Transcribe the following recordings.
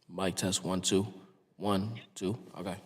Mic test 1 2 1 2. Okay.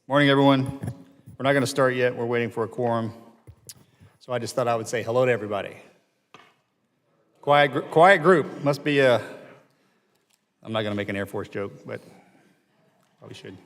Morning, everyone. We're not going to start yet. We're waiting for a quorum. So I just thought I would say hello to everybody. Quiet group. Must be a, I'm not going to make an Air Force joke, but probably should.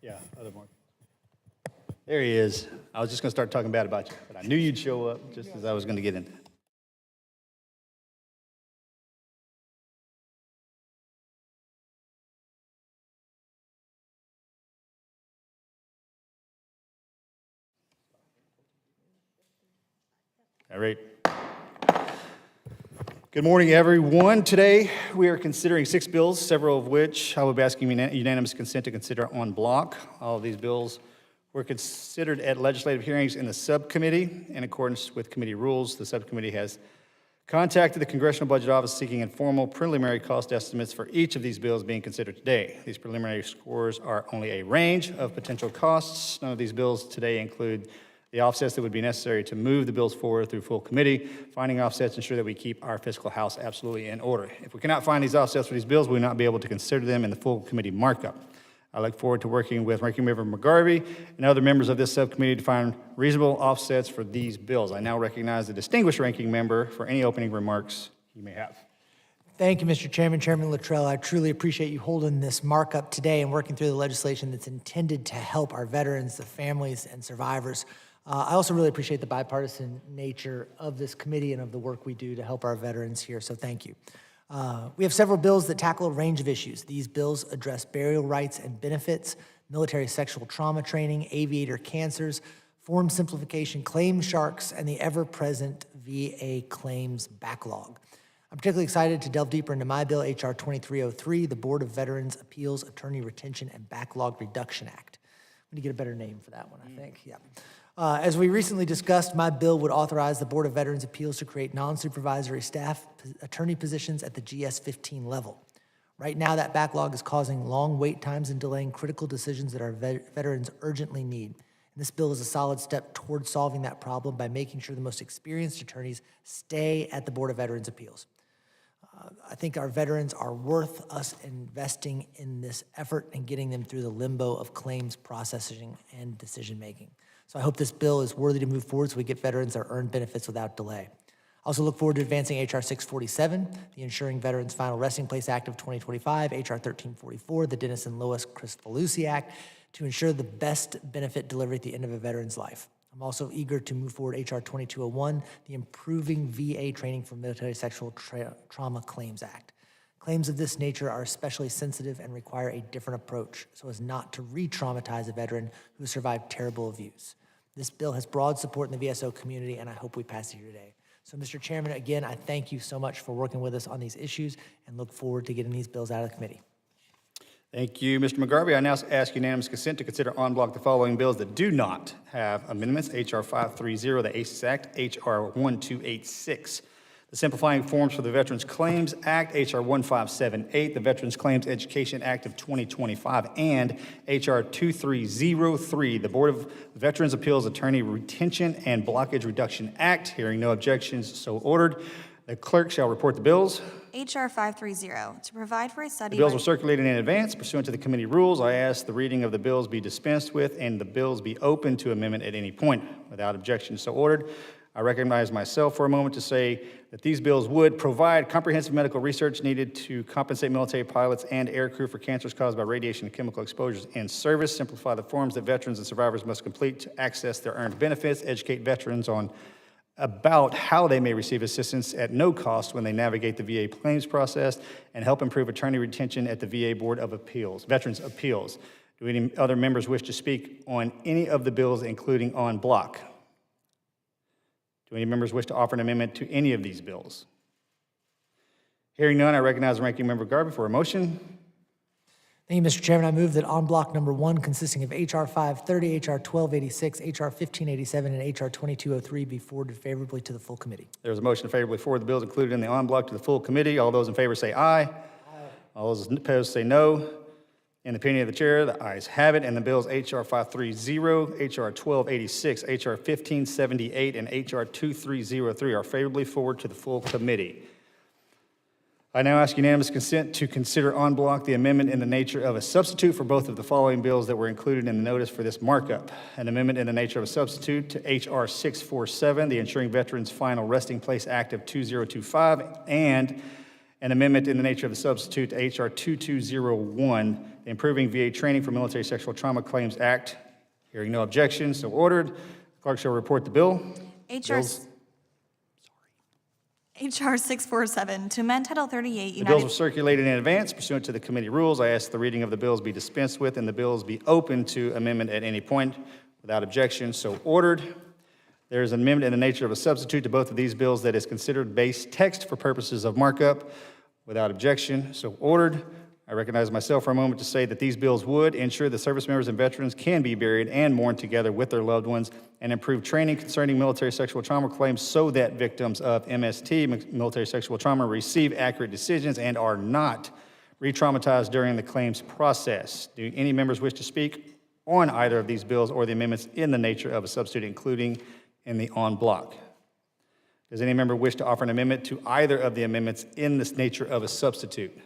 Yeah, other one. There he is. I was just going to start talking bad about you, but I knew you'd show up just as I was going to get in. All right. Good morning, everyone. Today, we are considering 6 bills, several of which I will be asking unanimous consent to consider en bloc. All of these bills were considered at legislative hearings in the subcommittee. In accordance with committee rules, the subcommittee has contacted the Congressional Budget Office seeking informal preliminary cost estimates for each of these bills being considered today. These preliminary scores are only a range of potential costs. None of these bills today include the offsets that would be necessary to move the bills forward through full committee. Finding offsets ensure that we keep our fiscal house absolutely in order. If we cannot find these offsets for these bills, we will not be able to consider them in the full committee markup. I look forward to working with Ranking Member McGarvey and other members of this subcommittee to find reasonable offsets for these bills. I now recognize the distinguished ranking member for any opening remarks he may have. Thank you, Mr. Chairman. Chairman Luttrell, I truly appreciate you holding this markup today and working through the legislation that's intended to help our veterans, the families, and survivors. I also really appreciate the bipartisan nature of this committee and of the work we do to help our veterans here, so thank you. We have several bills that tackle a range of issues. These bills address burial rights and benefits, military sexual trauma training, aviator cancers, form simplification, claim sharks, and the ever-present VA claims backlog. I'm particularly excited to delve deeper into my bill, H.R. 2303, the Board of Veterans Appeals Attorney Retention and Backlog Reduction Act. We need to get a better name for that one, I think. Yeah. As we recently discussed, my bill would authorize the Board of Veterans Appeals to create non-supervisory staff attorney positions at the GS-15 level. Right now, that backlog is causing long wait times and delaying critical decisions that our veterans urgently need. And this bill is a solid step towards solving that problem by making sure the most experienced attorneys stay at the Board of Veterans Appeals. I think our veterans are worth us investing in this effort and getting them through the limbo of claims processing and decision-making. So I hope this bill is worthy to move forward so we get veterans their earned benefits without delay. I also look forward to advancing H.R. 647, the Ensuring Veterans Final Resting Place Act of 2025, H.R. 1344, the Denison Lewis Cristofalusi Act, to ensure the best benefit delivery at the end of a veteran's life. I'm also eager to move forward H.R. 2201, the Improving VA Training for Military Sexual Trauma Claims Act. Claims of this nature are especially sensitive and require a different approach so as not to re-traumatize a veteran who survived terrible abuse. This bill has broad support in the VSO community, and I hope we pass it here today. So, Mr. Chairman, again, I thank you so much for working with us on these issues and look forward to getting these bills out of the committee. Thank you, Mr. McGarvey. I now ask unanimous consent to consider en bloc the following bills that do not have amendments: H.R. 530, the ACES Act; H.R. 1286, the Simplifying Forms for the Veterans Claims Act; H.R. 1578, the Veterans Claims Education Act of 2025; and H.R. 2303, the Board of Veterans Appeals Attorney Retention and Blockage Reduction Act. Hearing no objections, so ordered. The clerk shall report the bills. H.R. 530, to provide for a study. The bills were circulated in advance pursuant to the committee rules. I ask the reading of the bills be dispensed with and the bills be open to amendment at any point. Without objection, so ordered. I recognize myself for a moment to say that these bills would provide comprehensive medical research needed to compensate military pilots and aircrew for cancers caused by radiation and chemical exposures in service, simplify the forms that veterans and survivors must complete to access their earned benefits, educate veterans about how they may receive assistance at no cost when they navigate the VA claims process, and help improve attorney retention at the VA Board of Appeals, Veterans Appeals. Do any other members wish to speak on any of the bills, including en bloc? Do any members wish to offer an amendment to any of these bills? Hearing none, I recognize the ranking member Garvey for a motion. Thank you, Mr. Chairman. I move that en bloc number 1, consisting of H.R. 530, H.R. 1286, H.R. 1587, and H.R. 2203 be forwarded favorably to the full committee. There's a motion to favorably forward the bills included in the en bloc to the full committee. All those in favor say aye. Aye. All those opposed say no. In the opinion of the chair, the ayes have it, and the bills H.R. 530, H.R. 1286, H.R. 1578, and H.R. 2303 are favorably forwarded to the full committee. I now ask unanimous consent to consider en bloc the amendment in the nature of a substitute for both of the following bills that were included in the notice for this markup. An amendment in the nature of a substitute to H.R. 647, the Ensuring Veterans Final Resting Place Act of 2025, and an amendment in the nature of a substitute to H.R. 2201, the Improving VA Training for Military Sexual Trauma Claims Act. Hearing no objection, so ordered. The clerk shall report the bill. H.R. 647, to amend Title 38 The bills were circulated in advance pursuant to the committee rules. I ask the reading of the bills be dispensed with and the bills be open to amendment at any point. Without objection, so ordered. There is an amendment in the nature of a substitute to both of these bills that is considered base text for purposes of markup. Without objection, so ordered. I recognize myself for a moment to say that these bills would ensure that service members and veterans can be buried and mourned together with their loved ones, and improve training concerning military sexual trauma claims so that victims of MST, military sexual trauma, receive accurate decisions and are not re-traumatized during the claims process. Do any members wish to speak on either of these bills or the amendments in the nature of a substitute, including in the en bloc? Does any member wish to offer an amendment to either of the amendments in this nature of a substitute?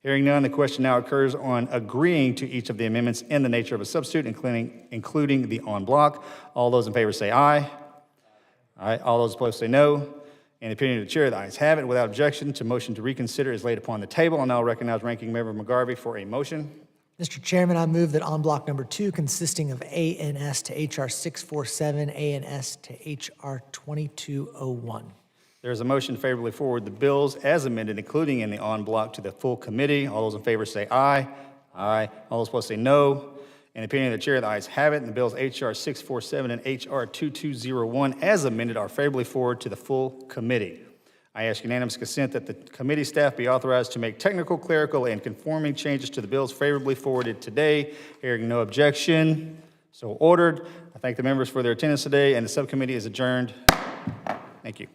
Hearing none, the question now occurs on agreeing to each of the amendments in the nature of a substitute, including the en bloc. All those in favor say aye. Aye. All those opposed say no. In the opinion of the chair, the ayes have it. Without objection, to motion to reconsider is laid upon the table. I'll now recognize Ranking Member McGarvey for a motion. Mr. Chairman, I move that en bloc number 2, consisting of A and S to H.R. 647, A and S to H.R. 2201. There is a motion to favorably forward the bills as amended, including in the en bloc, to the full committee. All those in favor say aye. Aye. All those opposed say no. In the opinion of the chair, the ayes have it, and the bills H.R. 647 and H.R. 2201 as amended are favorably forwarded to the full committee. I ask unanimous consent that the committee staff be authorized to make technical, clerical, and conforming changes to the bills favorably forwarded today. Hearing no objection, so ordered. I thank the members for their attendance today, and the subcommittee is adjourned. Thank you.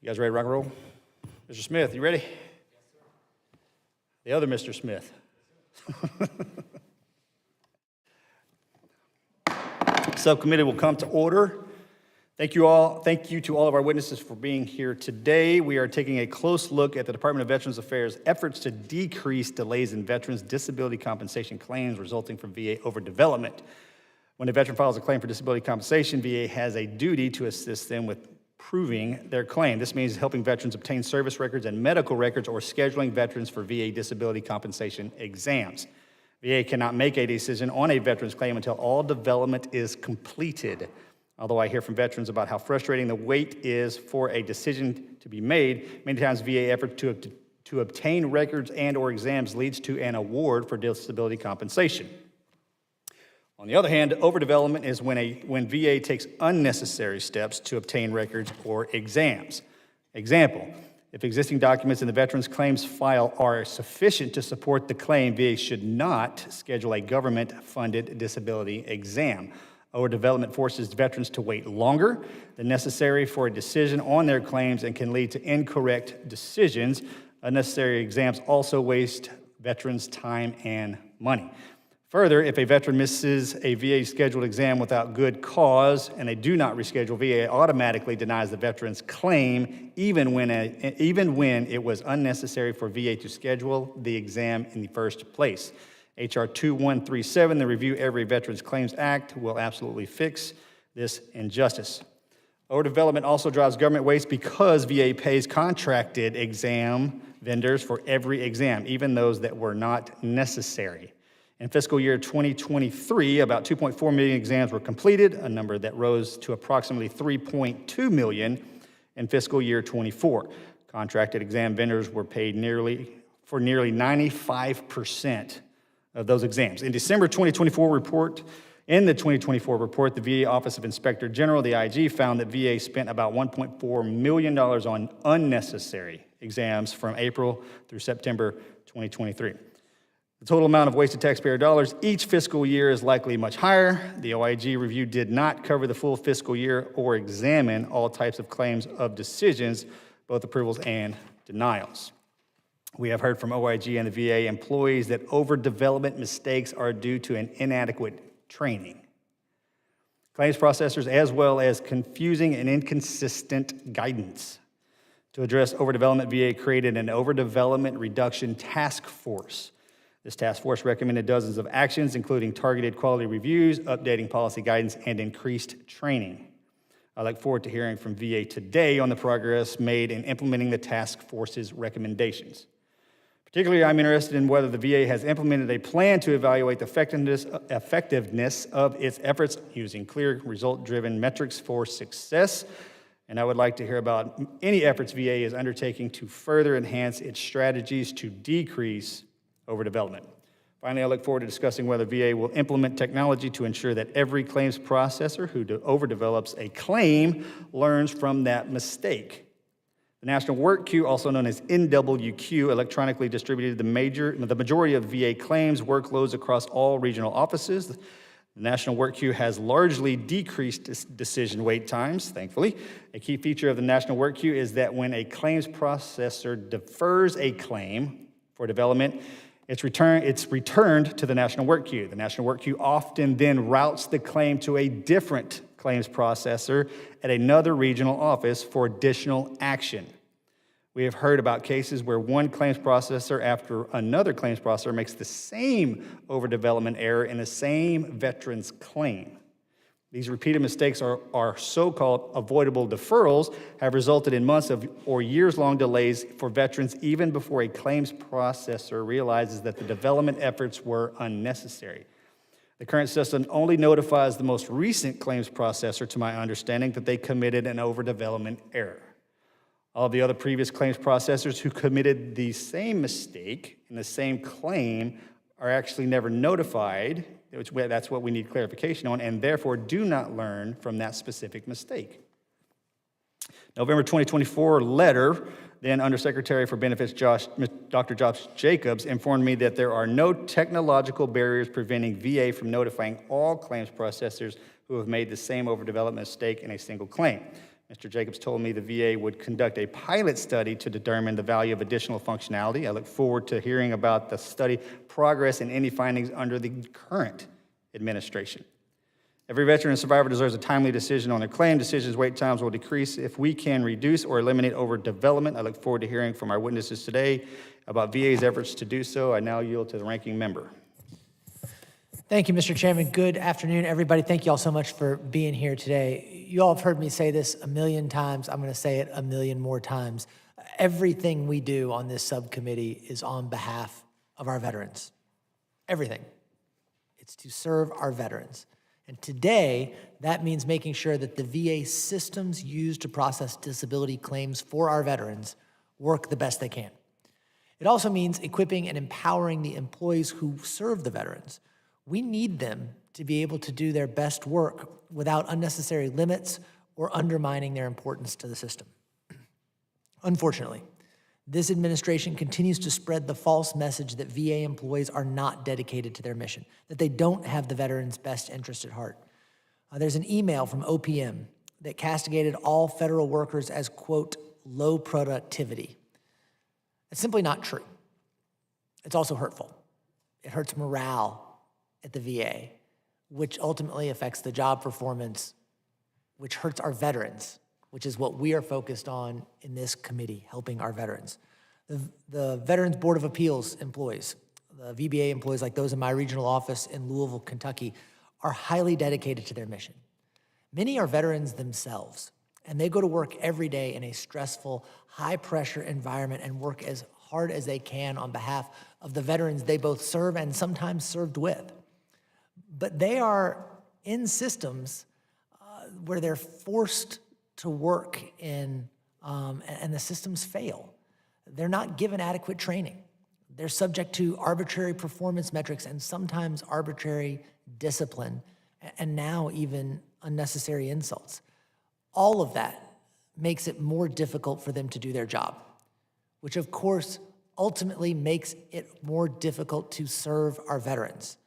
You guys ready to rock and roll? Mr. Smith, you ready? Yes, sir. The other Mr. Smith. Subcommittee will come to order. Thank you to all of our witnesses for being here today. We are taking a close look at the Department of Veterans Affairs' efforts to decrease delays in veterans' disability compensation claims resulting from VA overdevelopment. When a veteran files a claim for disability compensation, VA has a duty to assist them with proving their claim. This means helping veterans obtain service records and medical records or scheduling veterans for VA disability compensation exams. VA cannot make a decision on a veteran's claim until all development is completed. Although I hear from veterans about how frustrating the wait is for a decision to be made, many times VA effort to obtain records and or exams leads to an award for disability compensation. On the other hand, overdevelopment is when VA takes unnecessary steps to obtain records or exams. Example, if existing documents in the veteran's claims file are sufficient to support the claim, VA should not schedule a government-funded disability exam. Overdevelopment forces veterans to wait longer than necessary for a decision on their claims and can lead to incorrect decisions. Unnecessary exams also waste veterans' time and money. Further, if a veteran misses a VA scheduled exam without good cause and they do not reschedule, VA automatically denies the veteran's claim even when it was unnecessary for VA to schedule the exam in the first place. H.R. 2137, the Review Every Veterans Claims Act, will absolutely fix this injustice. Overdevelopment also drives government waste because VA pays contracted exam vendors for every exam, even those that were not necessary. In fiscal year 2023, about 2.4 million exams were completed, a number that rose to approximately 3.2 million in fiscal year 24. Contracted exam vendors were paid nearly 95% of those exams. In December 2024 report, the VA Office of Inspector General, the IG, found that VA spent about $1.4 million on unnecessary exams from April through September 2023. The total amount of wasted taxpayer dollars each fiscal year is likely much higher. The OIG review did not cover the full fiscal year or examine all types of claims of decisions, both approvals and denials. We have heard from OIG and the VA employees that overdevelopment mistakes are due to an inadequate training, claims processors, as well as confusing and inconsistent guidance. To address overdevelopment, VA created an overdevelopment reduction task force. This task force recommended dozens of actions, including targeted quality reviews, updating policy guidance, and increased training. I look forward to hearing from VA today on the progress made in implementing the task force's recommendations. Particularly, I'm interested in whether the VA has implemented a plan to evaluate the effectiveness of its efforts using clear, result-driven metrics for success. And I would like to hear about any efforts VA is undertaking to further enhance its strategies to decrease overdevelopment. Finally, I look forward to discussing whether VA will implement technology to ensure that every claims processor who overdevelops a claim learns from that mistake. The National Work Queue, also known as NWQ, electronically distributed the majority of VA claims workloads across all regional offices. The National Work Queue has largely decreased decision wait times, thankfully. A key feature of the National Work Queue is that when a claims processor defers a claim for development, it's returned to the National Work Queue. The National Work Queue often then routes the claim to a different claims processor at another regional office for additional action. We have heard about cases where one claims processor after another claims processor makes the same overdevelopment error in the same veteran's claim. These repeated mistakes are so-called avoidable deferrals, have resulted in months or years-long delays for veterans even before a claims processor realizes that the development efforts were unnecessary. The current system only notifies the most recent claims processor, to my understanding, that they committed an overdevelopment error. All of the other previous claims processors who committed the same mistake in the same claim are actually never notified. That's what we need clarification on, and therefore do not learn from that specific mistake. November 2024 letter, then Undersecretary for Benefits Dr. Josh Jacobs informed me that there are no technological barriers preventing VA from notifying all claims processors who have made the same overdevelopment mistake in a single claim. Mr. Jacobs told me the VA would conduct a pilot study to determine the value of additional functionality. I look forward to hearing about the study progress and any findings under the current administration. Every veteran and survivor deserves a timely decision on their claim. Decisions wait times will decrease if we can reduce or eliminate overdevelopment. I look forward to hearing from our witnesses today about VA's efforts to do so. I now yield to the ranking member. Thank you, Mr. Chairman. Good afternoon, everybody. Thank you all so much for being here today. You all have heard me say this a million times. I'm going to say it a million more times. Everything we do on this subcommittee is on behalf of our veterans. Everything. It's to serve our veterans. And today, that means making sure that the VA systems used to process disability claims for our veterans work the best they can. It also means equipping and empowering the employees who serve the veterans. We need them to be able to do their best work without unnecessary limits or undermining their importance to the system. Unfortunately, this administration continues to spread the false message that VA employees are not dedicated to their mission, that they don't have the veterans' best interest at heart. There's an email from OPM that castigated all federal workers as, quote, low productivity. It's simply not true. It's also hurtful. It hurts morale at the VA, which ultimately affects the job performance, which hurts our veterans, which is what we are focused on in this committee, helping our veterans. The Veterans Board of Appeals employees, the VBA employees like those in my regional office in Louisville, Kentucky, are highly dedicated to their mission. Many are veterans themselves, and they go to work every day in a stressful, high-pressure environment and work as hard as they can on behalf of the veterans they both serve and sometimes served with. But they are in systems where they're forced to work in, and the systems fail. They're not given adequate training. They're subject to arbitrary performance metrics and sometimes arbitrary discipline, and now even unnecessary insults. All of that makes it more difficult for them to do their job, which of course ultimately makes it more difficult to serve our veterans.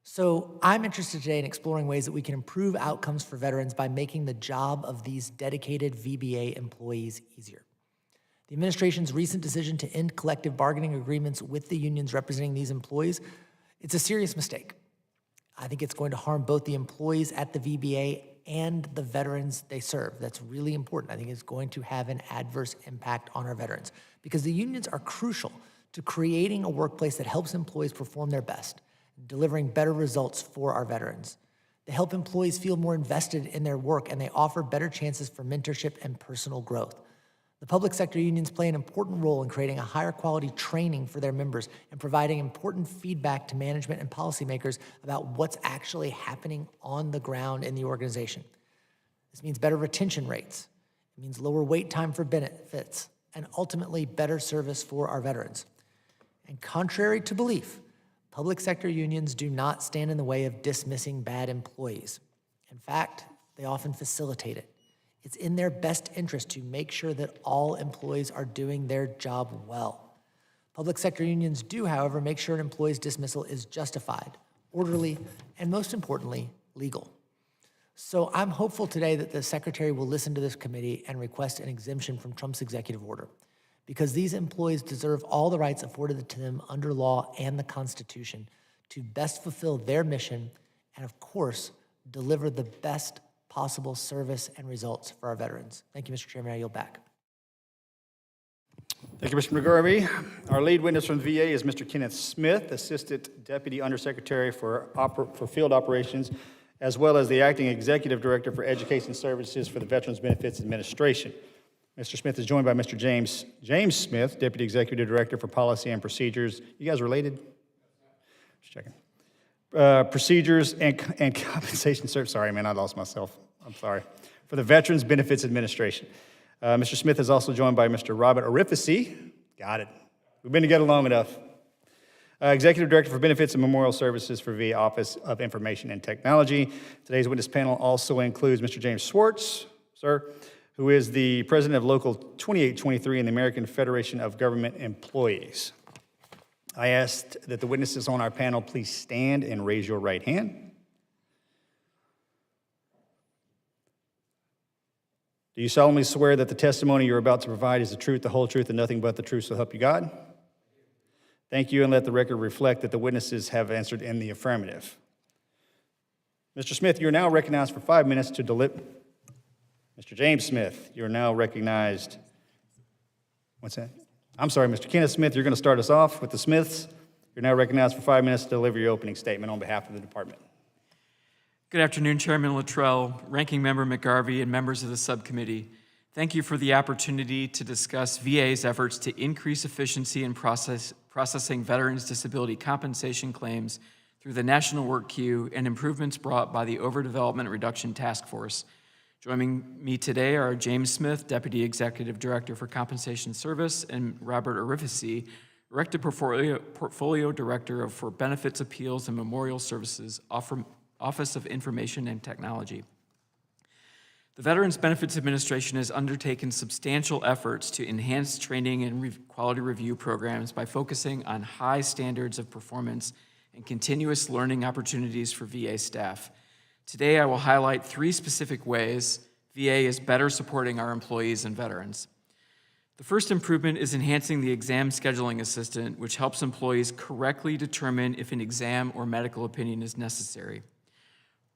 So I'm interested today in exploring ways that we can improve outcomes for veterans by making the job of these dedicated VBA employees easier. The administration's recent decision to end collective bargaining agreements with the unions representing these employees, it's a serious mistake. I think it's going to harm both the employees at the VBA and the veterans they serve. That's really important. I think it's going to have an adverse impact on our veterans because the unions are crucial to creating a workplace that helps employees perform their best, delivering better results for our veterans. They help employees feel more invested in their work, and they offer better chances for mentorship and personal growth. The public sector unions play an important role in creating a higher quality training for their members and providing important feedback to management and policymakers about what's actually happening on the ground in the organization. This means better retention rates. It means lower wait time for benefits, and ultimately better service for our veterans. And contrary to belief, public sector unions do not stand in the way of dismissing bad employees. In fact, they often facilitate it. It's in their best interest to make sure that all employees are doing their job well. Public sector unions do, however, make sure an employee's dismissal is justified, orderly, and most importantly, legal. So I'm hopeful today that the Secretary will listen to this committee and request an exemption from Trump's executive order, because these employees deserve all the rights afforded to them under law and the Constitution to best fulfill their mission and, of course, deliver the best possible service and results for our veterans. Thank you, Mr. Chairman. I yield back. Thank you, Mr. McGarvey. Our lead witness from VA is Mr. Kenneth Smith, Assistant Deputy Undersecretary for Field Operations, as well as the Acting Executive Director for Education Services for the Veterans Benefits Administration. Mr. Smith is joined by Mr. James Smith, Deputy Executive Director for Policy and Procedures. You guys related? Just checking. Procedures and Compensation Service. Sorry, man, I lost myself. I'm sorry. For the Veterans Benefits Administration. Mr. Smith is also joined by Mr. Robert Orifici. Got it. We've been together long enough. Executive Director for Benefits and Memorial Services for VA Office of Information and Technology. Today's witness panel also includes Mr. James Schwartz, sir, who is the President of Local 2823 in the American Federation of Government Employees. I asked that the witnesses on our panel please stand and raise your right hand. Do you solemnly swear that the testimony you're about to provide is the truth, the whole truth, and nothing but the truth, so help you God? Thank you, and let the record reflect that the witnesses have answered in the affirmative. Mr. Smith, you're now recognized for 5 minutes to deliver. Mr. James Smith, you're now recognized. What's that? I'm sorry, Mr. Kenneth Smith, you're going to start us off with the Smiths. You're now recognized for 5 minutes to deliver your opening statement on behalf of the department. Good afternoon, Chairman Luttrell, Ranking Member McGarvey, and members of the subcommittee. Thank you for the opportunity to discuss VA's efforts to increase efficiency in processing veterans' disability compensation claims through the National Work Queue and improvements brought by the Overdevelopment Reduction Task Force. Joining me today are James Smith, Deputy Executive Director for Compensation Service, and Robert Orifici, Elected Portfolio Director for Benefits Appeals and Memorial Services, Office of Information and Technology. The Veterans Benefits Administration has undertaken substantial efforts to enhance training and quality review programs by focusing on high standards of performance and continuous learning opportunities for VA staff. Today, I will highlight 3 specific ways VA is better supporting our employees and veterans. The first improvement is enhancing the exam scheduling assistant, which helps employees correctly determine if an exam or medical opinion is necessary.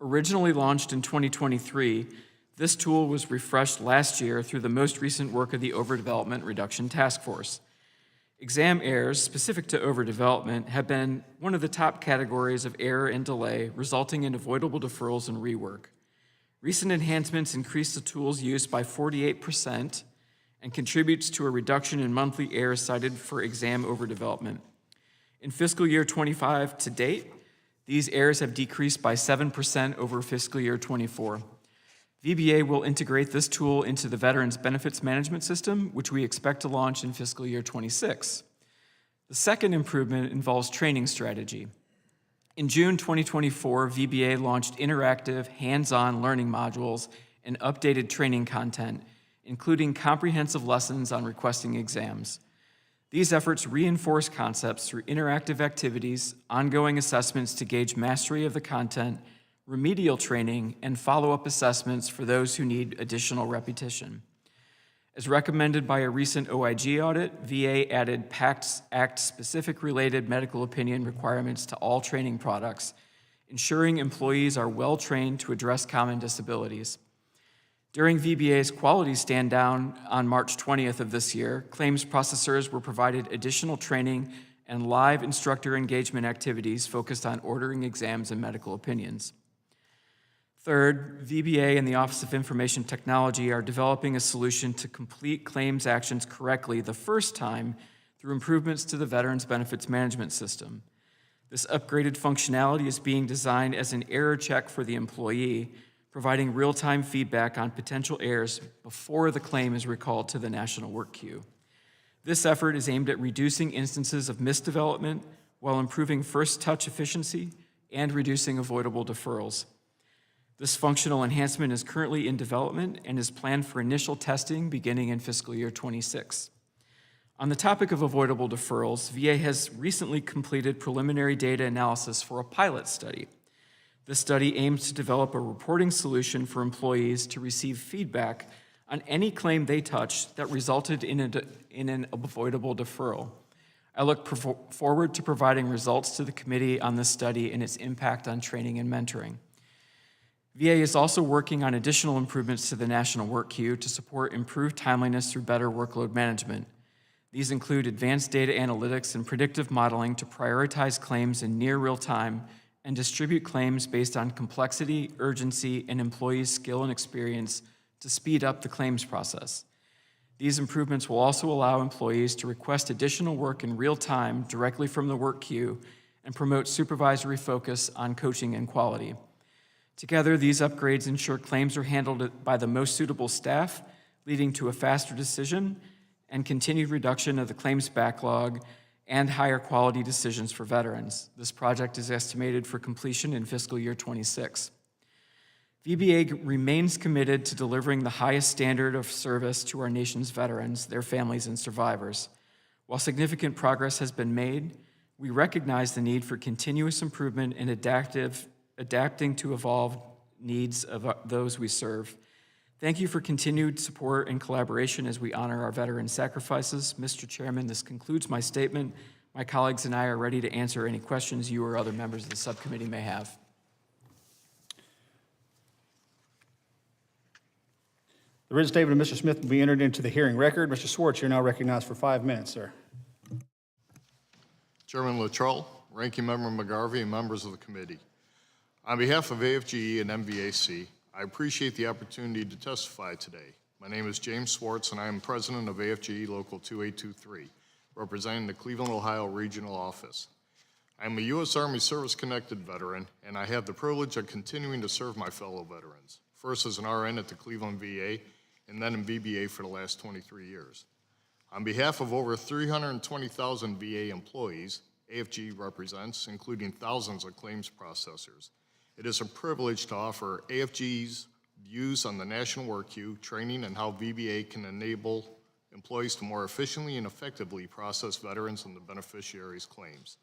Originally launched in 2023, this tool was refreshed last year through the most recent work of the Overdevelopment Reduction Task Force. Exam errors specific to overdevelopment have been one of the top categories of error and delay, resulting in avoidable deferrals and rework. Recent enhancements increased the tool's use by 48% and contributes to a reduction in monthly errors cited for exam overdevelopment. In fiscal year 25 to date, these errors have decreased by 7% over fiscal year 24. VBA will integrate this tool into the Veterans Benefits Management System, which we expect to launch in fiscal year 26. The second improvement involves training strategy. In June 2024, VBA launched interactive, hands-on learning modules and updated training content, including comprehensive lessons on requesting exams. These efforts reinforce concepts through interactive activities, ongoing assessments to gauge mastery of the content, remedial training, and follow-up assessments for those who need additional repetition. As recommended by a recent OIG audit, VA added PACT Act-specific related medical opinion requirements to all training products, ensuring employees are well-trained to address common disabilities. During VBA's quality stand-down on March 20th of this year, claims processors were provided additional training and live instructor engagement activities focused on ordering exams and medical opinions. Third, VBA and the Office of Information Technology are developing a solution to complete claims actions correctly the first time through improvements to the Veterans Benefits Management System. This upgraded functionality is being designed as an error check for the employee, providing real-time feedback on potential errors before the claim is recalled to the National Work Queue. This effort is aimed at reducing instances of misdevelopment while improving first-touch efficiency and reducing avoidable deferrals. This functional enhancement is currently in development and is planned for initial testing beginning in fiscal year 26. On the topic of avoidable deferrals, VA has recently completed preliminary data analysis for a pilot study. This study aims to develop a reporting solution for employees to receive feedback on any claim they touch that resulted in an avoidable deferral. I look forward to providing results to the committee on this study and its impact on training and mentoring. VA is also working on additional improvements to the National Work Queue to support improved timeliness through better workload management. These include advanced data analytics and predictive modeling to prioritize claims in near real time and distribute claims based on complexity, urgency, and employees' skill and experience to speed up the claims process. These improvements will also allow employees to request additional work in real time directly from the work queue and promote supervisory focus on coaching and quality. Together, these upgrades ensure claims are handled by the most suitable staff, leading to a faster decision and continued reduction of the claims backlog and higher quality decisions for veterans. This project is estimated for completion in fiscal year 26. VBA remains committed to delivering the highest standard of service to our nation's veterans, their families, and survivors. While significant progress has been made, we recognize the need for continuous improvement and adapting to evolved needs of those we serve. Thank you for continued support and collaboration as we honor our veteran sacrifices. Mr. Chairman, this concludes my statement. My colleagues and I are ready to answer any questions you or other members of the subcommittee may have. The written statement of Mr. Smith will be entered into the hearing record. Mr. Swartz, you're now recognized for 5 minutes, sir. Chairman Luttrell, Ranking Member McGarvey, and members of the committee. On behalf of AFGE and MVAC, I appreciate the opportunity to testify today. My name is James Swartz, and I am president of AFGE Local 2823, representing the Cleveland, Ohio Regional Office. I am a U.S. Army Service-Connected veteran, and I have the privilege of continuing to serve my fellow veterans, first as an RN at the Cleveland VA, and then in VBA for the last 23 years. On behalf of over 320,000 VA employees, AFGE represents, including thousands of claims processors. It is a privilege to offer AFGE's views on the National Work Queue, training, and how VBA can enable employees to more efficiently and effectively process veterans and the beneficiaries' claims.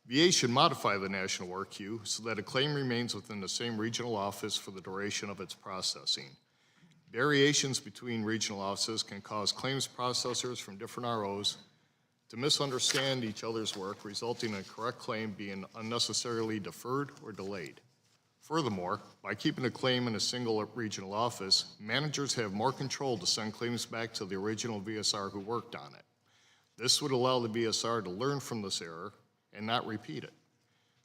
VA should modify the National Work Queue so that a claim remains within the same regional office for the duration of its processing. Variations between regional offices can cause claims processors from different ROs to misunderstand each other's work, resulting in a correct claim being unnecessarily deferred or delayed. Furthermore, by keeping a claim in a single regional office, managers have more control to send claims back to the original VSR who worked on it. This would allow the VSR to learn from this error and not repeat it.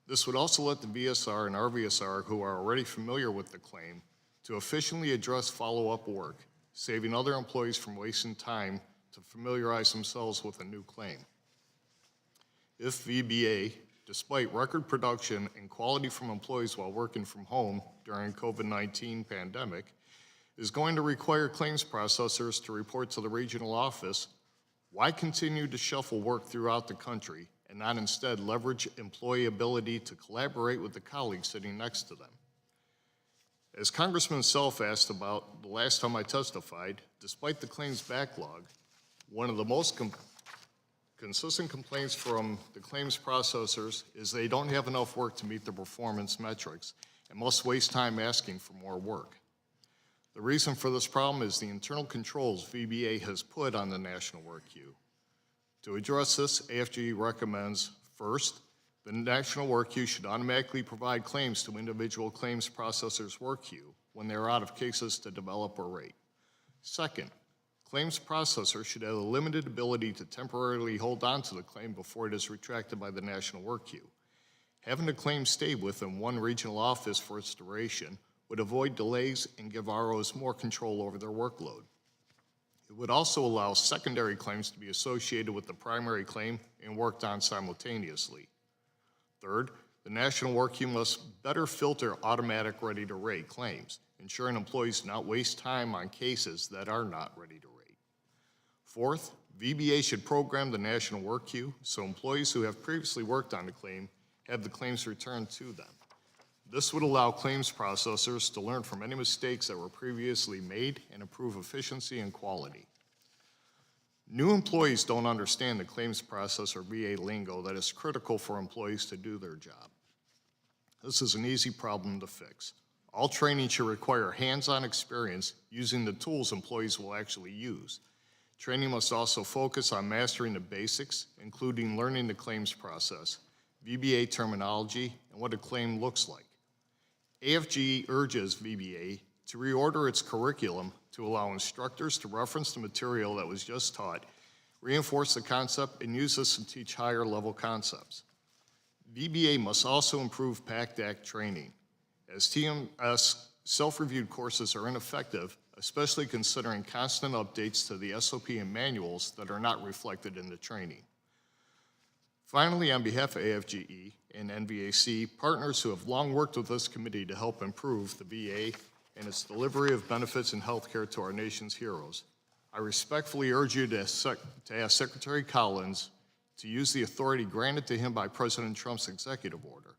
This would also let the VSR and RVSR who are already familiar with the claim to efficiently address follow-up work, saving other employees from wasting time to familiarize themselves with a new claim. If VBA, despite record production and quality from employees while working from home during COVID-19 pandemic, is going to require claims processors to report to the regional office, why continue to shuffle work throughout the country and not instead leverage employee ability to collaborate with the colleagues sitting next to them? As Congressman Self asked about the last time I testified, despite the claims backlog, one of the most consistent complaints from the claims processors is they don't have enough work to meet their performance metrics and must waste time asking for more work. The reason for this problem is the internal controls VBA has put on the National Work Queue. To address this, AFGE recommends, first, the National Work Queue should automatically provide claims to individual claims processors' work queue when they are out of cases to develop or rate. Second, claims processors should have a limited ability to temporarily hold on to the claim before it is retracted by the National Work Queue. Having the claim stay within one regional office for its duration would avoid delays and give ROs more control over their workload. It would also allow secondary claims to be associated with the primary claim and worked on simultaneously. Third, the National Work Queue must better filter automatic ready-to-rate claims, ensuring employees do not waste time on cases that are not ready to rate. Fourth, VBA should program the National Work Queue so employees who have previously worked on a claim have the claims returned to them. This would allow claims processors to learn from any mistakes that were previously made and improve efficiency and quality. New employees don't understand the claims process or VA lingo that is critical for employees to do their job. This is an easy problem to fix. All training should require hands-on experience using the tools employees will actually use. Training must also focus on mastering the basics, including learning the claims process, VBA terminology, and what a claim looks like. AFGE urges VBA to reorder its curriculum to allow instructors to reference the material that was just taught, reinforce the concept, and use this to teach higher level concepts. VBA must also improve PACT Act training, as TMS self-reviewed courses are ineffective, especially considering constant updates to the SOP and manuals that are not reflected in the training. Finally, on behalf of AFGE and NVAC, partners who have long worked with this committee to help improve the VA and its delivery of benefits and health care to our nation's heroes, I respectfully urge you to ask Secretary Collins to use the authority granted to him by President Trump's executive order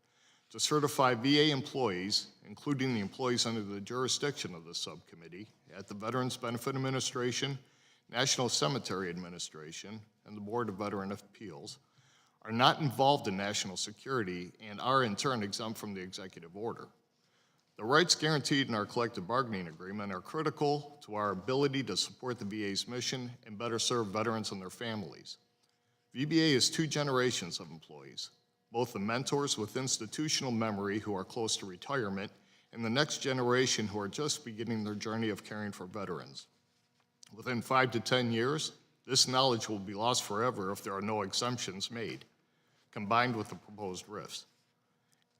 to certify VA employees, including the employees under the jurisdiction of the subcommittee, at the Veterans Benefit Administration, National Cemetery Administration, and the Board of Veteran Appeals, are not involved in national security and are in turn exempt from the executive order. The rights guaranteed in our collective bargaining agreement are critical to our ability to support the VA's mission and better serve veterans and their families. VBA is 2 generations of employees, both the mentors with institutional memory who are close to retirement and the next generation who are just beginning their journey of caring for veterans. Within 5 to 10 years, this knowledge will be lost forever if there are no exemptions made, combined with the proposed RIFs.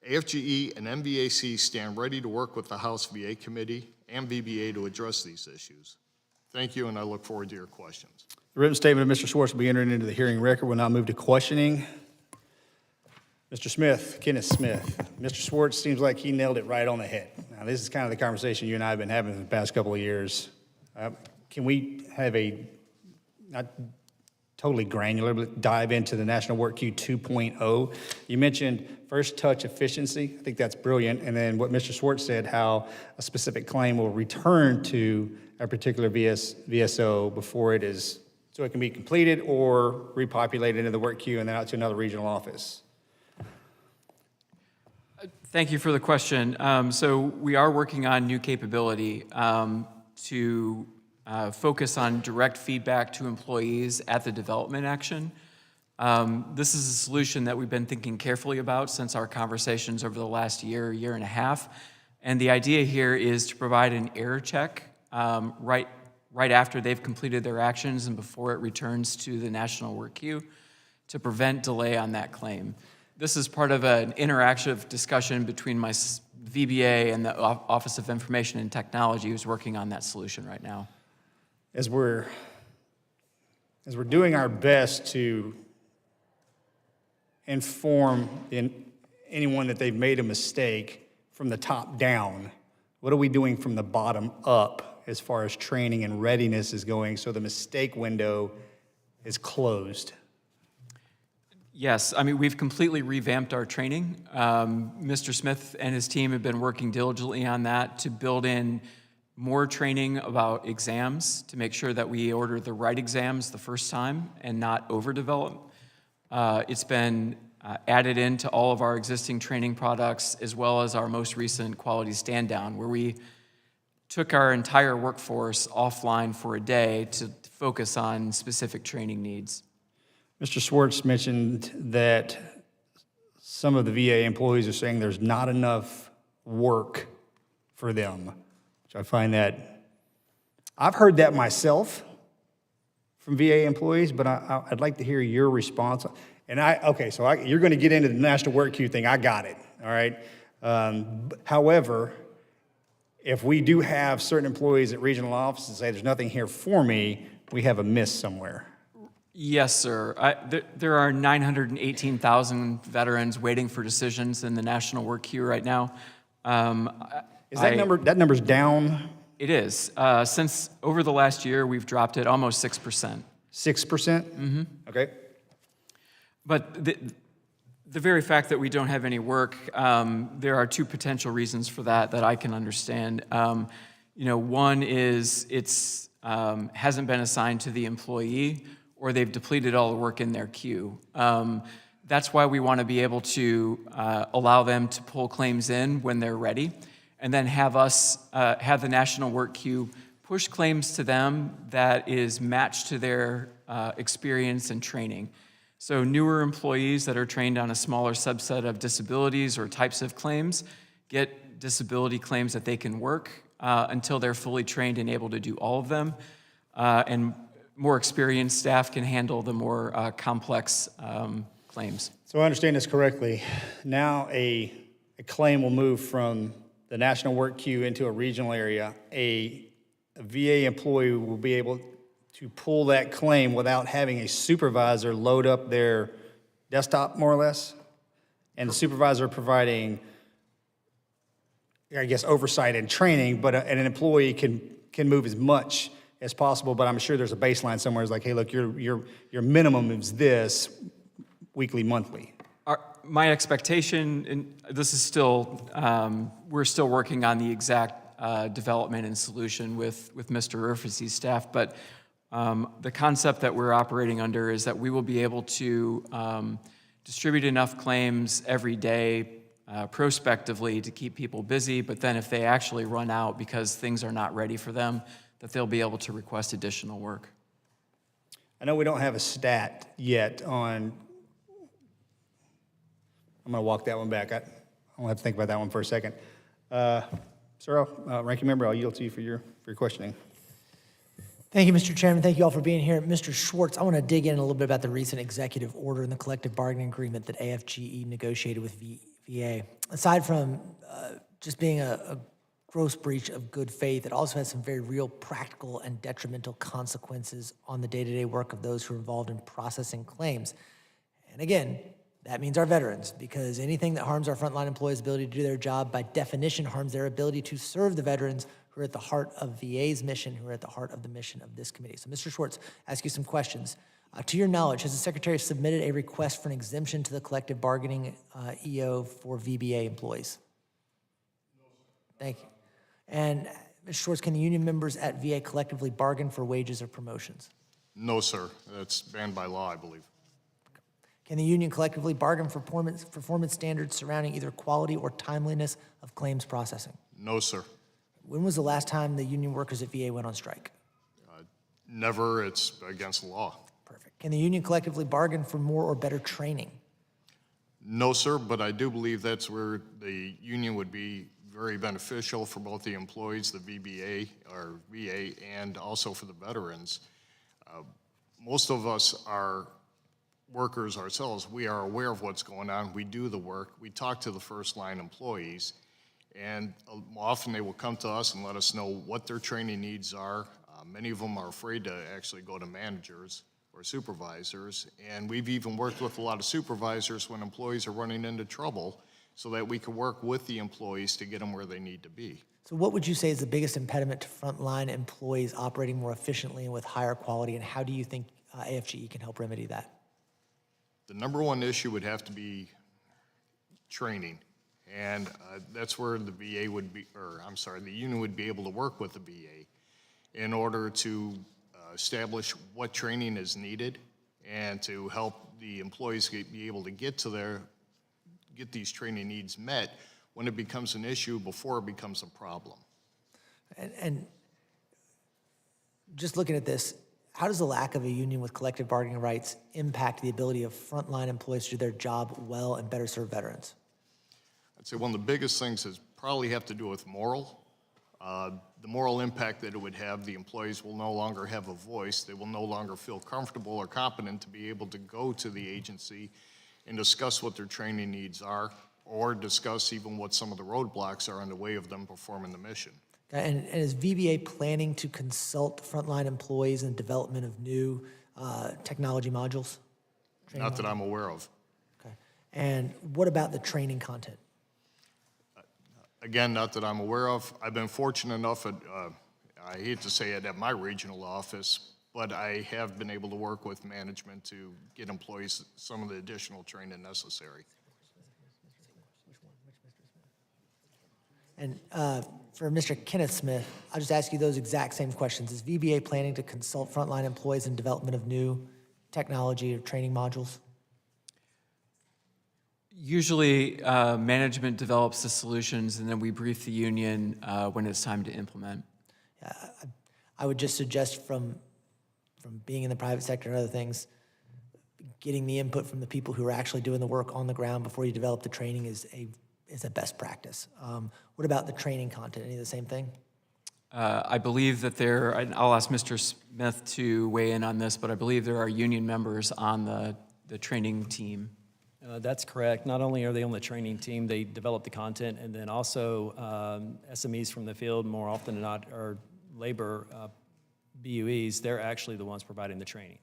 AFGE and MVAC stand ready to work with the House VA Committee and VBA to address these issues. Thank you, and I look forward to your questions. The written statement of Mr. Schwartz will be entered into the hearing record. We'll now move to questioning. Mr. Smith, Kenneth Smith. Mr. Schwartz seems like he nailed it right on the head. Now, this is kind of the conversation you and I have been having for the past couple of years. Can we have a, not totally granular, but dive into the National Work Queue 2.0? You mentioned first touch efficiency. I think that's brilliant. And then what Mr. Schwartz said, how a specific claim will return to a particular VSO before it is, so it can be completed or repopulated into the work queue and then out to another regional office. Thank you for the question. So we are working on new capability to focus on direct feedback to employees at the development action. This is a solution that we've been thinking carefully about since our conversations over the last year and a half. And the idea here is to provide an error check right after they've completed their actions and before it returns to the National Work Queue to prevent delay on that claim. This is part of an interactive discussion between my VBA and the Office of Information and Technology, who's working on that solution right now. As we're doing our best to inform anyone that they've made a mistake from the top down, what are we doing from the bottom up as far as training and readiness is going so the mistake window is closed? Yes, I mean, we've completely revamped our training. Mr. Smith and his team have been working diligently on that to build in more training about exams to make sure that we order the right exams the first time and not overdevelop. It's been added into all of our existing training products as well as our most recent quality stand down, where we took our entire workforce offline for a day to focus on specific training needs. Mr. Schwartz mentioned that some of the VA employees are saying there's not enough work for them, which I find that, I've heard that myself from VA employees, but I'd like to hear your response. And you're going to get into the National Work Queue thing. I got it, all right? However, if we do have certain employees at regional offices say there's nothing here for me, we have a miss somewhere. Yes, sir. There are 918,000 veterans waiting for decisions in the National Work Queue right now. Is that number's down? It is. Since over the last year, we've dropped it almost 6%. 6%? Mm-hmm. Okay. But the very fact that we don't have any work, there are 2 potential reasons for that I can understand. One is it's hasn't been assigned to the employee, or they've depleted all the work in their queue. That's why we want to be able to allow them to pull claims in when they're ready, and then have the National Work Queue push claims to them that is matched to their experience and training. So newer employees that are trained on a smaller subset of disabilities or types of claims get disability claims that they can work until they're fully trained and able to do all of them. And more experienced staff can handle the more complex claims. So I understand this correctly. Now a claim will move from the National Work Queue into a regional area. A VA employee will be able to pull that claim without having a supervisor load up their desktop, more or less, and the supervisor providing, I guess, oversight and training, but an employee can move as much as possible, but I'm sure there's a baseline somewhere. It's like, hey, look, your minimum is this, weekly, monthly. My expectation, and this is still, we're still working on the exact development and solution with Mr. Urfesy's staff, but the concept that we're operating under is that we will be able to distribute enough claims every day prospectively to keep people busy, but then if they actually run out because things are not ready for them, that they'll be able to request additional work. I know we don't have a stat yet on, I'm going to walk that one back. I don't have to think about that one for a second. Sir, Ranking Member, I'll yield to you for your questioning. Thank you, Mr. Chairman. Thank you all for being here. Mr. Schwartz, I want to dig in a little bit about the recent executive order and the collective bargaining agreement that AFGE negotiated with VA. Aside from just being a gross breach of good faith, it also has some very real practical and detrimental consequences on the day-to-day work of those who are involved in processing claims. And again, that means our veterans, because anything that harms our frontline employees' ability to do their job by definition harms their ability to serve the veterans who are at the heart of VA's mission, who are at the heart of the mission of this committee. So, Mr. Schwartz, ask you some questions. To your knowledge, has the Secretary submitted a request for an exemption to the collective bargaining EO for VBA employees? No, sir. Thank you. And, Mr. Schwartz, can the union members at VA collectively bargain for wages or promotions? No, sir. That's banned by law, I believe. Can the union collectively bargain for performance standards surrounding either quality or timeliness of claims processing? No, sir. When was the last time the union workers at VA went on strike? Never. It's against the law. Perfect. Can the union collectively bargain for more or better training? No, sir, but I do believe that's where the union would be very beneficial for both the employees, the VBA or VA, and also for the veterans. Most of us are workers ourselves. We are aware of what's going on. We do the work. We talk to the first line employees, and often they will come to us and let us know what their training needs are. Many of them are afraid to actually go to managers or supervisors, and we've even worked with a lot of supervisors when employees are running into trouble so that we can work with the employees to get them where they need to be. So what would you say is the biggest impediment to frontline employees operating more efficiently and with higher quality, and how do you think AFGE can help remedy that? The number one issue would have to be training, and that's where the VA would be, or I'm sorry, the union would be able to work with the VA in order to establish what training is needed and to help the employees be able to get these training needs met when it becomes an issue before it becomes a problem. And just looking at this, how does the lack of a union with collective bargaining rights impact the ability of frontline employees to do their job well and better serve veterans? I'd say one of the biggest things is probably have to do with moral. The moral impact that it would have, the employees will no longer have a voice. They will no longer feel comfortable or competent to be able to go to the agency and discuss what their training needs are, or discuss even what some of the roadblocks are in the way of them performing the mission. And is VBA planning to consult frontline employees in the development of new technology modules? Not that I'm aware of. Okay. And what about the training content? Again, not that I'm aware of. I've been fortunate enough at, I hate to say it, at my regional office, but I have been able to work with management to get employees some of the additional training necessary. And for Mr. Kenneth Smith, I'll just ask you those exact same questions. Is VBA planning to consult frontline employees in development of new technology or training modules? Usually, management develops the solutions, and then we brief the union when it's time to implement. I would just suggest from being in the private sector and other things, getting the input from the people who are actually doing the work on the ground before you develop the training is a best practice. What about the training content? Any of the same thing? I believe that and I'll ask Mr. Smith to weigh in on this, but I believe there are union members on the training team. That's correct. Not only are they on the training team, they develop the content, and then also SMEs from the field, more often than not, are labor BUEs. They're actually the ones providing the training.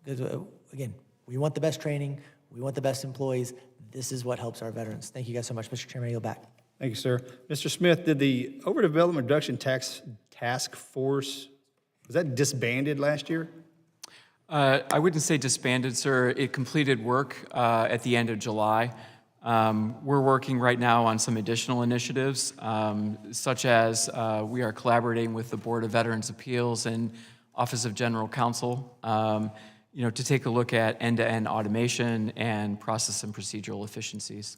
Again, we want the best training. We want the best employees. This is what helps our veterans. Thank you guys so much. Mr. Chairman, I yield back. Thank you, sir. Mr. Smith, did the Overdevelopment Reduction Task Force, was that disbanded last year? I wouldn't say disbanded, sir. It completed work at the end of July. We're working right now on some additional initiatives, such as we are collaborating with the Board of Veterans Appeals and Office of General Counsel, to take a look at end-to-end automation and process and procedural efficiencies.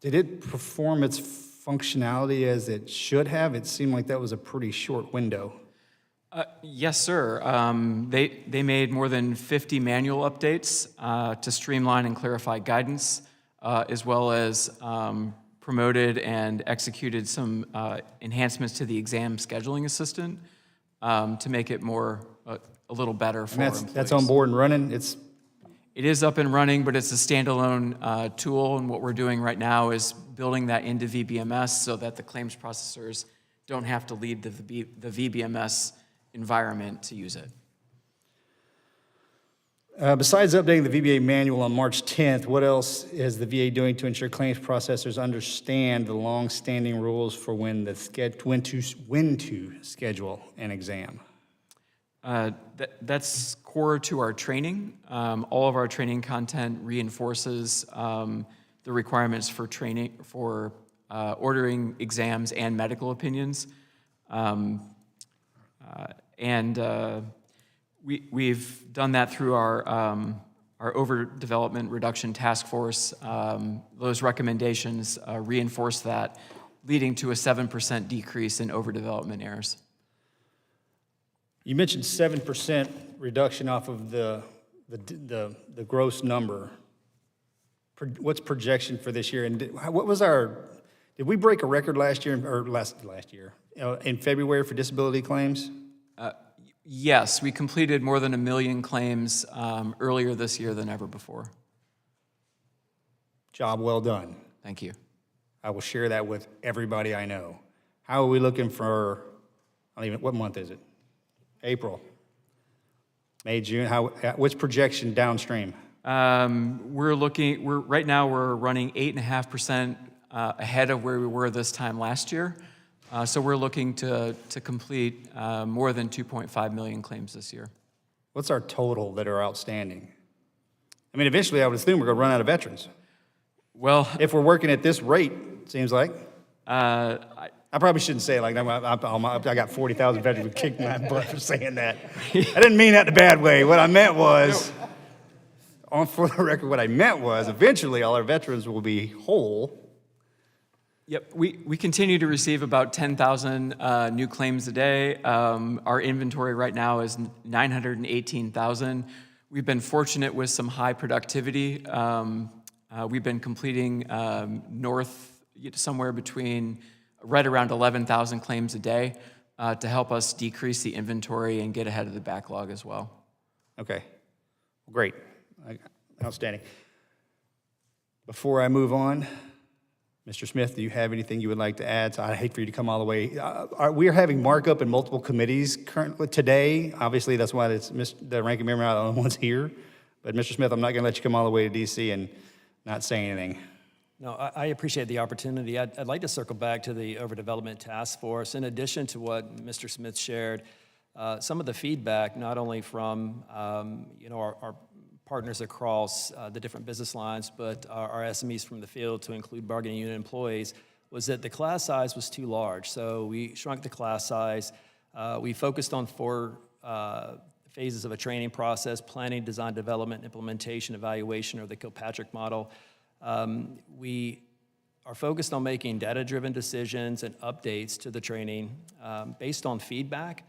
Did it perform its functionality as it should have? It seemed like that was a pretty short window. Yes, sir. They made more than 50 manual updates to streamline and clarify guidance, as well as promoted and executed some enhancements to the exam scheduling assistant to make it a little better for And employees. that's on board and running? It is up and running, but it's a standalone tool, and what we're doing right now is building that into VBMS so that the claims processors don't have to leave the VBMS environment to use it. Besides updating the VBA manual on March 10th, what else is the VA doing to ensure claims processors understand the long-standing rules for when to schedule an exam? That's core to our training. All of our training content reinforces the requirements for training for ordering exams and medical opinions. We've done that through our overdevelopment reduction task force. Those recommendations reinforce that, leading to a 7% decrease in overdevelopment errors. You mentioned 7% reduction off of the gross number. What's projection for this year? And did we break a record last year, or last year, in February for disability claims? Yes, we completed more than 1 million claims earlier this year than ever before. Job well done. Thank you. I will share that with everybody I know. How are we looking for, what month is it? April, May, June, what's projection downstream? Right now we're running 8.5% ahead of where we were this time last year. So we're looking to complete more than 2.5 million claims this year. What's our total that are outstanding? I mean, eventually I would assume we're gonna run out of veterans. Well, If we're working at this rate, it seems like. I probably shouldn't say it like that. I got 40,000 veterans who kicked my butt for saying that. I didn't mean that in a bad way. What I meant was, for the record, what I meant was eventually all our veterans will be whole. Yep, we continue to receive about 10,000 new claims a day. Our inventory right now is 918,000. We've been fortunate with some high productivity. We've been completing somewhere between right around 11,000 claims a day to help us decrease the inventory and get ahead of the backlog as well. Okay, great, outstanding. Before I move on, Mr. Smith, do you have anything you would like to add? So I hate for you to come all the way. We are having markup in multiple committees currently today. Obviously, that's why the ranking member are the only ones here. But Mr. Smith, I'm not going to let you come all the way to DC and not say anything. No, I appreciate the opportunity. I'd like to circle back to the Overdevelopment Task Force. In addition to what Mr. Smith shared, some of the feedback, not only from our partners across the different business lines, but our SMEs from the field to include bargaining unit employees, was that the class size was too large. So we shrunk the class size. We focused on 4 phases of a training process: planning, design, development, implementation, evaluation, or the Kilpatrick model. We are focused on making data-driven decisions and updates to the training based on feedback,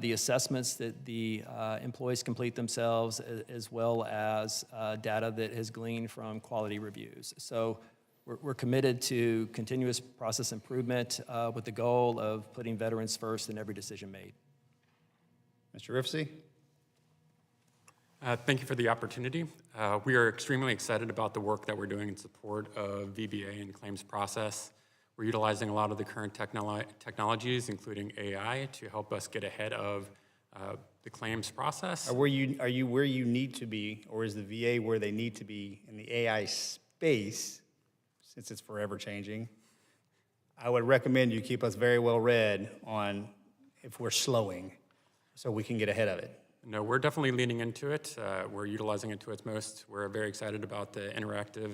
the assessments that the employees complete themselves, as well as data that has gleaned from quality reviews. So we're committed to continuous process improvement with the goal of putting veterans first in every decision made. Mr. Rifsey? Thank you for the opportunity. We are extremely excited about the work that we're doing in support of VBA and claims process. We're utilizing a lot of the current technologies, including AI, to help us get ahead of the claims process. Are you where you need to be, or is the VA where they need to be in the AI space, since it's forever changing? I would recommend you keep us very well read on if we're slowing, so we can get ahead of it. No, we're definitely leaning into it. We're utilizing it to its most. We're very excited about the interactive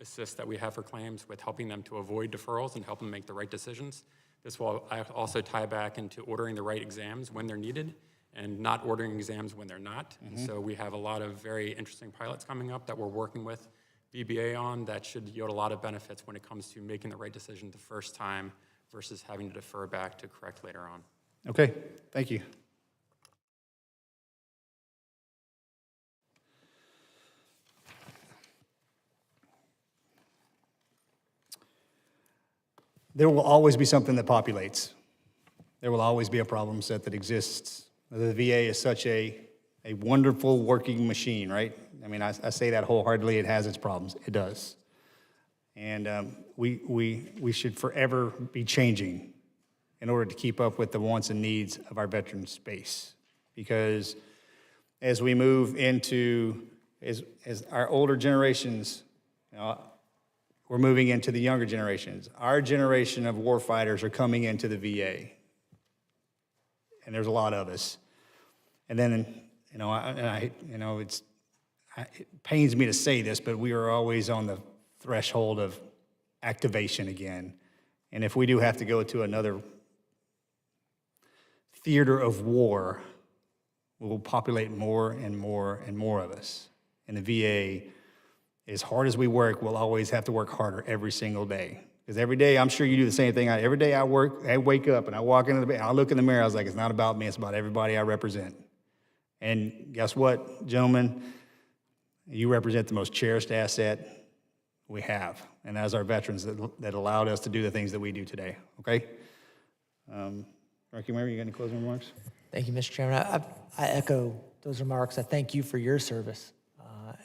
assist that we have for claims, with helping them to avoid deferrals and help them make the right decisions. This will also tie back into ordering the right exams when they're needed and not ordering exams when they're not. And so we have a lot of very interesting pilots coming up that we're working with VBA on, that should yield a lot of benefits when it comes to making the right decision the first time versus having to defer back to correct later on. Okay, thank you. There will always be something that populates. There will always be a problem set that exists. The VA is such a wonderful working machine, right? I mean, I say that wholeheartedly. It has its problems. It does. And we should forever be changing in order to keep up with the wants and needs of our veteran space. Because as we move into, as our older generations, you know, we're moving into the younger generations. Our generation of warfighters are coming into the VA. And there's a lot of us. And then, you know, it pains me to say this, but we are always on the threshold of activation again. And if we do have to go to another theater of war, we will populate more and more and more of us. And the VA, as hard as we work, we'll always have to work harder every single day. Because every day, I'm sure you do the same thing. Every day I wake up and I walk into the bed, I look in the mirror, I was like, it's not about me, it's about everybody I represent. And guess what, gentlemen? You represent the most cherished asset we have, and that is our veterans that allowed us to do the things that we do today, okay? Ranking Member, you got any closing remarks? Thank you, Mr. Chairman. I echo those remarks. I thank you for your service,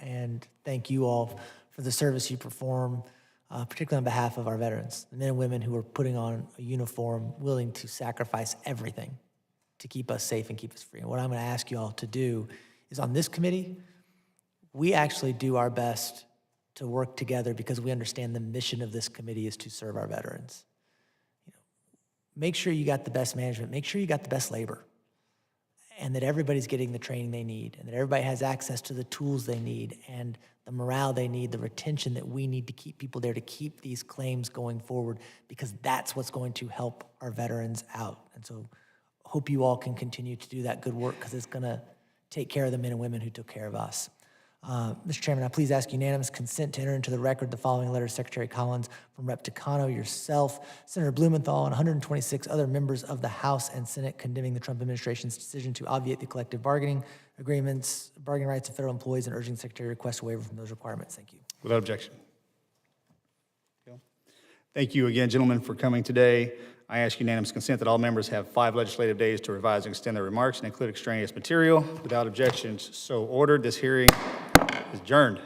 and thank you all for the service you perform, particularly on behalf of our veterans, the men and women who are putting on a uniform, willing to sacrifice everything to keep us safe and keep us free. And what I'm going to ask you all to do is, on this committee, we actually do our best to work together because we understand the mission of this committee is to serve our veterans. You know, make sure you got the best management, make sure you got the best labor, and that everybody's getting the training they need, and that everybody has access to the tools they need, and the morale they need, the retention that we need to keep people there to keep these claims going forward, because that's what's going to help our veterans out. And so hope you all can continue to do that good work, because it's going to take care of the men and women who took care of us. Mr. Chairman, I please ask unanimous consent to enter into the record the following letter to Secretary Collins from Rep. Takano, yourself, Senator Blumenthal, and 126 other members of the House and Senate condemning the Trump administration's decision to obviate the collective bargaining agreements, bargaining rights of federal employees, and urging the Secretary to request a waiver from those requirements. Thank you. Without objection. Thank you again, gentlemen, for coming today. I ask unanimous consent that all members have 5 legislative days to revise and extend their remarks and include extraneous material. Without objections, so ordered. This hearing is adjourned.